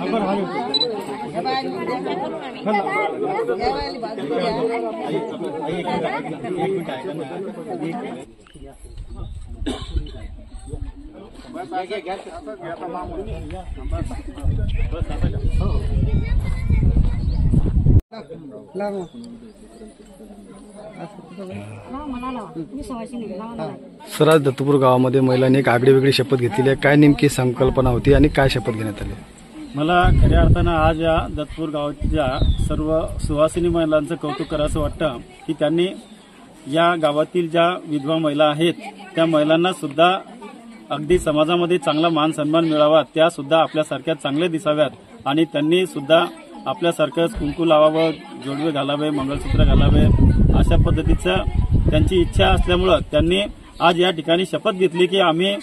Sir, आज दत्तपूर गावामध्ये महिलांनी एक आगळी वेगळी शपथ घेतली आहे. काय नेमकी संकल्पना होती आणि काय शपथ घेण्यात आली? मला खऱ्या अर्थानं आज या दत्तपूर गावाच्या सर्व सुवासिनी महिलांचं कौतुक करावंसं वाटतं की त्यांनी या गावातील ज्या विधवा महिला आहेत त्या महिलांना सुद्धा अगदी समाजामध्ये चांगला मान सन्मान मिळावा, त्या सुद्धा आपल्यासारख्या चांगल्या दिसाव्यात आणि त्यांनी सुद्धा आपल्यासारखंच कुंकू लावावं, जोडवे घालावे, मंगळसूत्र घालावे अशा पद्धतीचं त्यांची इच्छा असल्यामुळं त्यांनी आज या ठिकाणी शपथ घेतली की आम्ही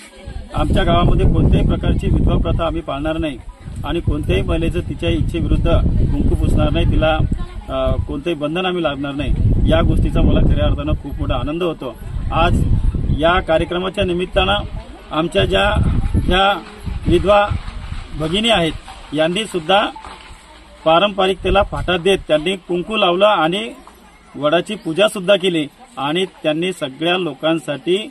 आमच्या गावामध्ये कोणत्याही प्रकारची विधवा प्रथा आम्ही पाळणार नाही आणि कोणत्याही महिलेचं तिच्या इच्छेविरुद्ध कुंकू पुसणार नाही, तिला कोणतेही बंधन आम्ही लादणार नाही। या गोष्टीचा मला खऱ्या अर्थानं खूप मोठा आनंद होतो। आज या कार्यक्रमाच्या निमित्तानं आमच्या ज्या विधवा भगिनी आहेत यांनी सुद्धा पारंपरिकतेला फाटा देत त्यांनी कुंकू लावलं आणि वडाची पूजा सुद्धा केली आणि त्यांनी सगळ्या लोकांसाठी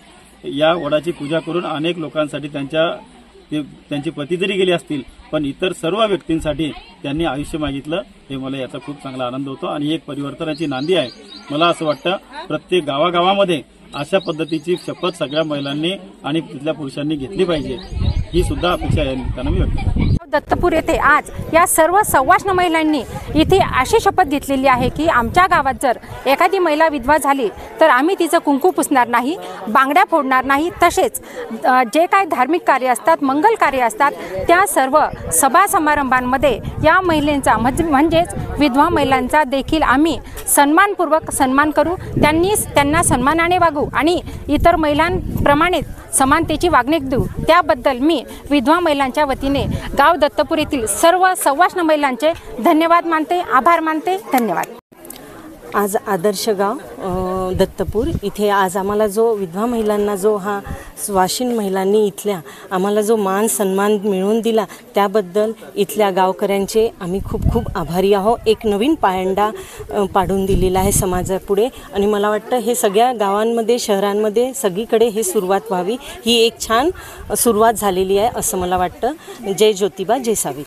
या वडाची पूजा करून अनेक लोकांसाठी त्यांची पती जरी गेली असतील पण इतर सर्व व्यक्तींसाठी त्यांनी आयुष्य मागितलं। हे मला याचा खूप चांगला आनंद होतो आणि एक परिवर्तनाची नांदी आहे। मला असं वाटतं प्रत्येक गावागावामध्ये अशा पद्धतीची शपथ सगळ्या महिलांनी आणि तिथल्या पुरुषांनी घेतली पाहिजे, ही सुद्धा अपेक्षा या निमित्तानं मी व्यक्त करतो। दत्तपूर येथे आज या सर्व सवाष्ण महिलांनी इथे अशी शपथ घेतलेली आहे की आमच्या गावात जर एखादी महिला विधवा झाली तर आम्ही तिचं कुंकू पुसणार नाही, बांगड्या फोडणार नाही, तसेच जे काही धार्मिक कार्य असतात, मंगल कार्य असतात त्या सर्व सभा समारंभांमध्ये या महिलांचा म्हणजेच विधवा महिलांचा देखील आम्ही सन्मानपूर्वक सन्मान करू, त्यांना सन्मानाने वागू आणि इतर महिलांप्रमाणे समानतेची वागणूक देऊ। त्याबद्दल मी विधवा महिलांच्या वतीने गाव दत्तपूर येथील सर्व सवाष्ण महिलांचे धन्यवाद मानते, आभार मानते। धन्यवाद। आज आदर्श गाव दत्तपूर इथे आज आम्हाला जो विधवा महिलांना जो हा सुवासिनी महिलांनी इथल्या आम्हाला जो मान सन्मान मिळवून दिला त्याबद्दल इथल्या गावकऱ्यांचे आम्ही खूप खूप आभारी आहोत। एक नवीन पायंडा पाडून दिलेला आहे समाजापुढे आणि मला वाटतं हे सगळ्या गावांमध्ये शहरांमध्ये सगळीकडे हे सुरुवात व्हावी, ही एक छान सुरुवात झालेली आहे असं मला वाटतं। जय ज्योतिबा जय सावित्री।